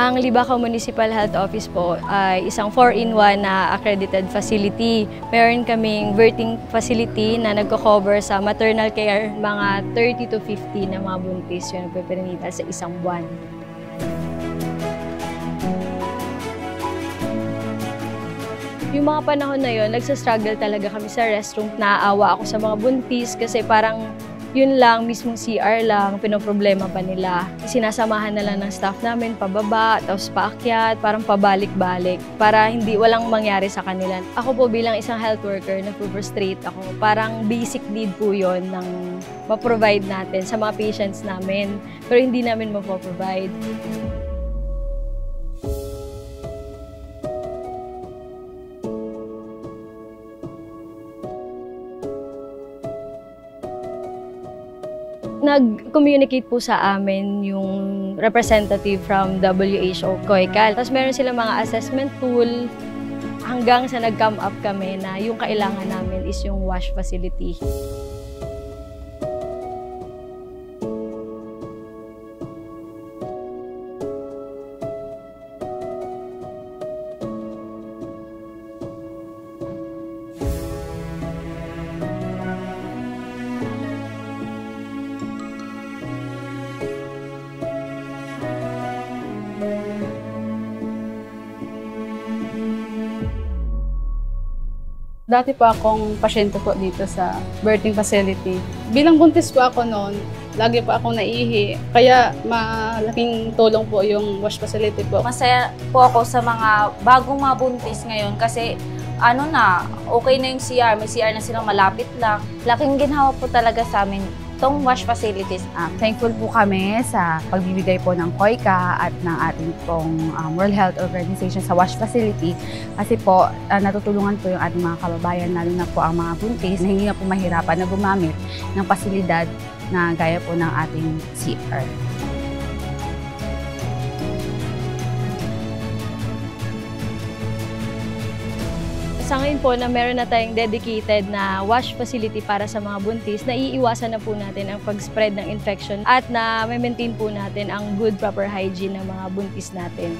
Ang Libacao Municipal Health Office po ay isang 4-in-1 na accredited facility. Meron kaming birthing facility na nagko-cover sa maternal care, mga 30 to 50 na mga buntis yung nagpe-perinatal sa isang buwan. Yung mga panahon na yun, nagsastruggle talaga kami sa restroom. Naaawa ako sa mga buntis kasi parang yun lang, mismong CR lang, pinoproblema pa nila. Sinasamahan na lang ng staff namin, pababa, tapos paakyat, parang pabalik-balik, para walang mangyari sa kanila. Ako po bilang isang health worker, nagpo-frustrate ako. Parang basic need po yun ng ma-provide natin sa mga patients namin, pero hindi namin ma-provide. Nag-communicate po sa amin yung representative from WHO, COICAL. Tapos meron silang mga assessment tool hanggang sa nag-come up kami na yung kailangan namin is yung wash facility. Dati po akong pasyente po dito sa birthing facility. Bilang buntis po ako noon, lagi po akong naihi. Kaya malaking tulong po yung wash facility po. Masaya po ako sa mga bagong mga buntis ngayon kasi okay na yung CR. May CR na silang malapit lang. Laking ginhawa po talaga sa amin itong wash facilities. Thankful po kami sa pagbibigay po ng COICA at ng ating pong World Health Organization sa wash facility kasi po natutulungan po yung ating mga kababayan, lalo na po ang mga buntis na hindi na po mahirapan na gumamit ng pasilidad na gaya po ng ating CR. Sa ngayon po na meron na tayong dedicated na wash facility para sa mga buntis, naiiwasan na po natin ang pag-spread ng infection at na maintain po natin ang good proper hygiene ng mga buntis natin.